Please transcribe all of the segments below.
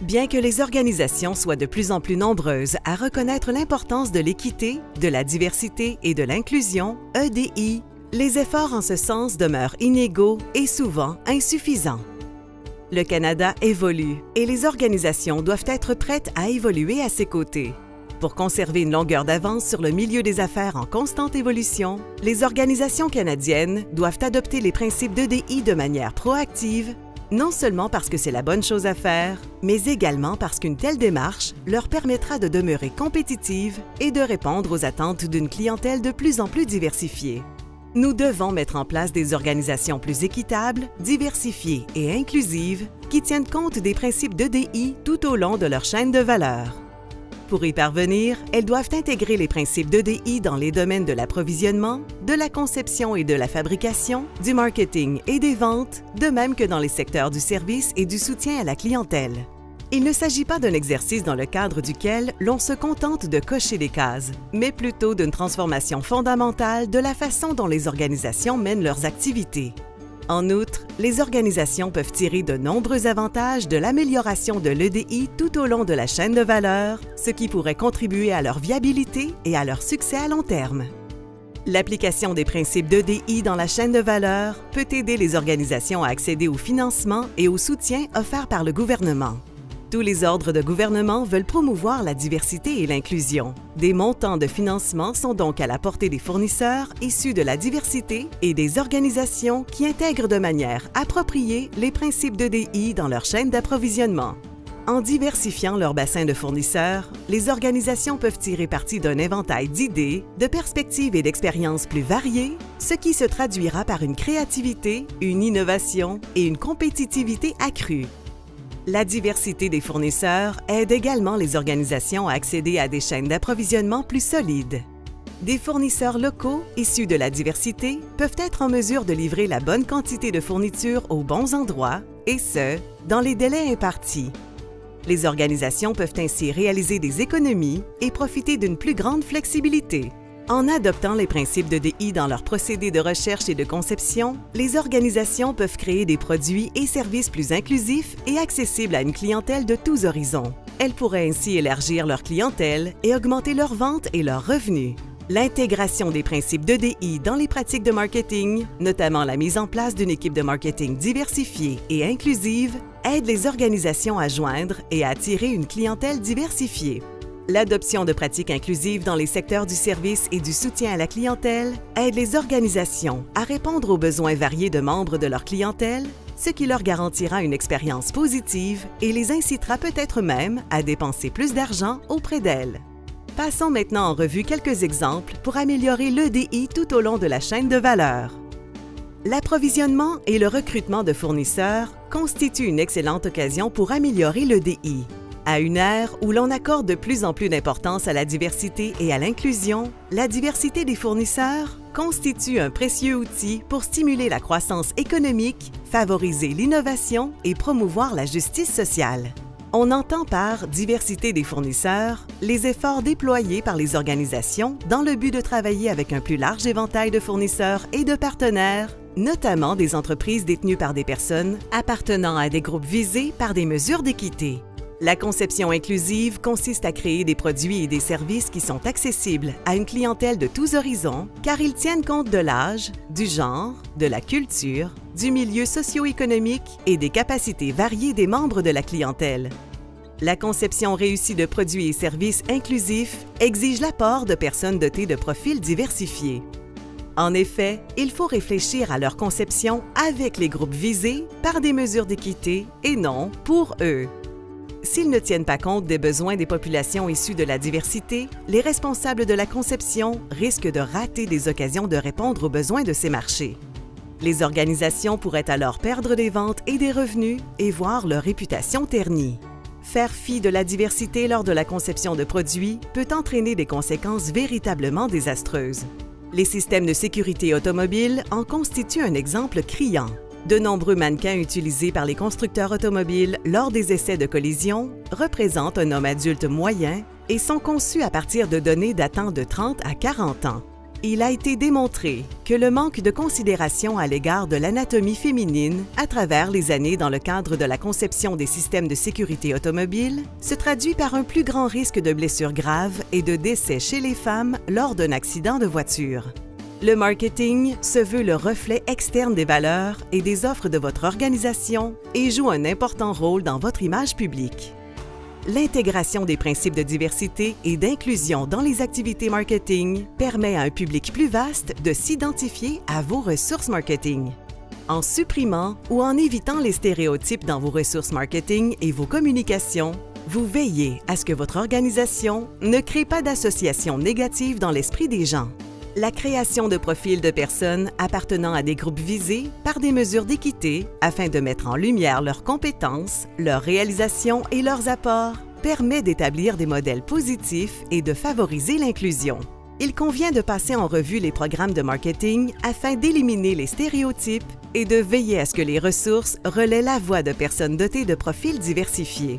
Bien que les organisations soient de plus en plus nombreuses à reconnaître l'importance de l'équité, de la diversité et de l'inclusion, EDI, les efforts en ce sens demeurent inégaux et souvent insuffisants. Le Canada évolue et les organisations doivent être prêtes à évoluer à ses côtés. Pour conserver une longueur d'avance sur le milieu des affaires en constante évolution, les organisations canadiennes doivent adopter les principes d'EDI de manière proactive, non seulement parce que c'est la bonne chose à faire, mais également parce qu'une telle démarche leur permettra de demeurer compétitives et de répondre aux attentes d'une clientèle de plus en plus diversifiée. Nous devons mettre en place des organisations plus équitables, diversifiées et inclusives qui tiennent compte des principes d'EDI tout au long de leur chaîne de valeur. Pour y parvenir, elles doivent intégrer les principes d'EDI dans les domaines de l'approvisionnement, de la conception et de la fabrication, du marketing et des ventes, de même que dans les secteurs du service et du soutien à la clientèle. Il ne s'agit pas d'un exercice dans le cadre duquel l'on se contente de cocher des cases, mais plutôt d'une transformation fondamentale de la façon dont les organisations mènent leurs activités. En outre, les organisations peuvent tirer de nombreux avantages de l'amélioration de l'EDI tout au long de la chaîne de valeur, ce qui pourrait contribuer à leur viabilité et à leur succès à long terme. L'application des principes d'EDI dans la chaîne de valeur peut aider les organisations à accéder au financement et au soutien offerts par le gouvernement. Tous les ordres de gouvernement veulent promouvoir la diversité et l'inclusion. Des montants de financement sont donc à la portée des fournisseurs issus de la diversité et des organisations qui intègrent de manière appropriée les principes d'EDI dans leur chaîne d'approvisionnement. En diversifiant leur bassin de fournisseurs, les organisations peuvent tirer parti d'un éventail d'idées, de perspectives et d'expériences plus variées, ce qui se traduira par une créativité, une innovation et une compétitivité accrue. La diversité des fournisseurs aide également les organisations à accéder à des chaînes d'approvisionnement plus solides. Des fournisseurs locaux issus de la diversité peuvent être en mesure de livrer la bonne quantité de fournitures aux bons endroits, et ce, dans les délais impartis. Les organisations peuvent ainsi réaliser des économies et profiter d'une plus grande flexibilité. En adoptant les principes d'EDI dans leurs procédés de recherche et de conception, les organisations peuvent créer des produits et services plus inclusifs et accessibles à une clientèle de tous horizons. Elles pourraient ainsi élargir leur clientèle et augmenter leurs ventes et leurs revenus. L'intégration des principes d'EDI dans les pratiques de marketing, notamment la mise en place d'une équipe de marketing diversifiée et inclusive, aide les organisations à joindre et à attirer une clientèle diversifiée. L'adoption de pratiques inclusives dans les secteurs du service et du soutien à la clientèle aide les organisations à répondre aux besoins variés de membres de leur clientèle, ce qui leur garantira une expérience positive et les incitera peut-être même à dépenser plus d'argent auprès d'elles. Passons maintenant en revue quelques exemples pour améliorer l'EDI tout au long de la chaîne de valeur. L'approvisionnement et le recrutement de fournisseurs constituent une excellente occasion pour améliorer l'EDI. À une ère où l'on accorde de plus en plus d'importance à la diversité et à l'inclusion, la diversité des fournisseurs constitue un précieux outil pour stimuler la croissance économique, favoriser l'innovation et promouvoir la justice sociale. On entend par diversité des fournisseurs les efforts déployés par les organisations dans le but de travailler avec un plus large éventail de fournisseurs et de partenaires, notamment des entreprises détenues par des personnes appartenant à des groupes visés par des mesures d'équité. La conception inclusive consiste à créer des produits et des services qui sont accessibles à une clientèle de tous horizons, car ils tiennent compte de l'âge, du genre, de la culture, du milieu socio-économique et des capacités variées des membres de la clientèle. La conception réussie de produits et services inclusifs exige l'apport de personnes dotées de profils diversifiés. En effet, il faut réfléchir à leur conception avec les groupes visés par des mesures d'équité et non pour eux. S'ils ne tiennent pas compte des besoins des populations issues de la diversité, les responsables de la conception risquent de rater des occasions de répondre aux besoins de ces marchés. Les organisations pourraient alors perdre des ventes et des revenus et voir leur réputation ternie. Faire fi de la diversité lors de la conception de produits peut entraîner des conséquences véritablement désastreuses. Les systèmes de sécurité automobile en constituent un exemple criant. De nombreux mannequins utilisés par les constructeurs automobiles lors des essais de collision représentent un homme adulte moyen et sont conçus à partir de données datant de 30 à 40 ans. Il a été démontré que le manque de considération à l'égard de l'anatomie féminine à travers les années dans le cadre de la conception des systèmes de sécurité automobile se traduit par un plus grand risque de blessures graves et de décès chez les femmes lors d'un accident de voiture. Le marketing se veut le reflet externe des valeurs et des offres de votre organisation et joue un important rôle dans votre image publique. L'intégration des principes de diversité et d'inclusion dans les activités marketing permet à un public plus vaste de s'identifier à vos ressources marketing. En supprimant ou en évitant les stéréotypes dans vos ressources marketing et vos communications, vous veillez à ce que votre organisation ne crée pas d'associations négatives dans l'esprit des gens. La création de profils de personnes appartenant à des groupes visés par des mesures d'équité afin de mettre en lumière leurs compétences, leurs réalisations et leurs apports permet d'établir des modèles positifs et de favoriser l'inclusion. Il convient de passer en revue les programmes de marketing afin d'éliminer les stéréotypes et de veiller à ce que les ressources relaient la voix de personnes dotées de profils diversifiés.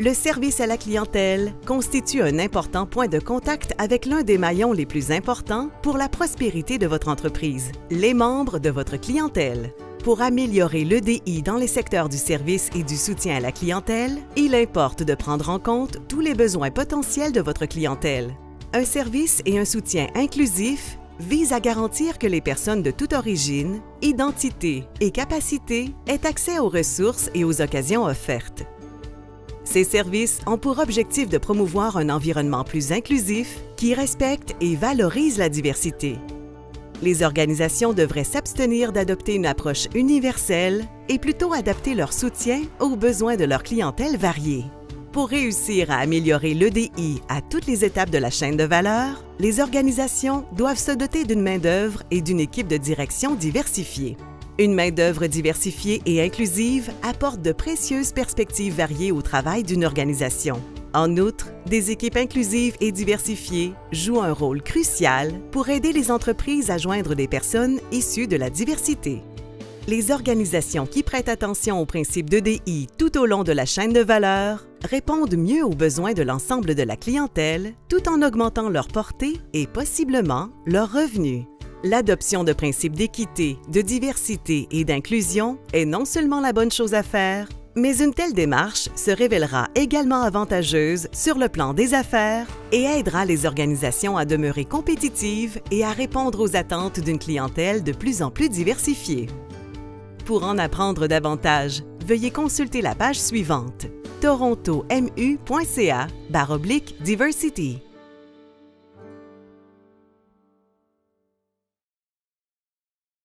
Le service à la clientèle constitue un important point de contact avec l'un des maillons les plus importants pour la prospérité de votre entreprise, les membres de votre clientèle. Pour améliorer l'EDI dans les secteurs du service et du soutien à la clientèle, il importe de prendre en compte tous les besoins potentiels de votre clientèle. Un service et un soutien inclusif visent à garantir que les personnes de toute origine, identité et capacité aient accès aux ressources et aux occasions offertes. Ces services ont pour objectif de promouvoir un environnement plus inclusif qui respecte et valorise la diversité. Les organisations devraient s'abstenir d'adopter une approche universelle et plutôt adapter leur soutien aux besoins de leur clientèle variée. Pour réussir à améliorer l'EDI à toutes les étapes de la chaîne de valeur, les organisations doivent se doter d'une main-d'œuvre et d'une équipe de direction diversifiée. Une main-d'œuvre diversifiée et inclusive apporte de précieuses perspectives variées au travail d'une organisation. En outre, des équipes inclusives et diversifiées jouent un rôle crucial pour aider les entreprises à joindre des personnes issues de la diversité. Les organisations qui prêtent attention aux principes d'EDI tout au long de la chaîne de valeur répondent mieux aux besoins de l'ensemble de la clientèle tout en augmentant leur portée et possiblement leurs revenus. L'adoption de principes d'équité, de diversité et d'inclusion est non seulement la bonne chose à faire, mais une telle démarche se révélera également avantageuse sur le plan des affaires et aidera les organisations à demeurer compétitives et à répondre aux attentes d'une clientèle de plus en plus diversifiée. Pour en apprendre davantage, veuillez consulter la page suivante: torontomu.ca/diversity.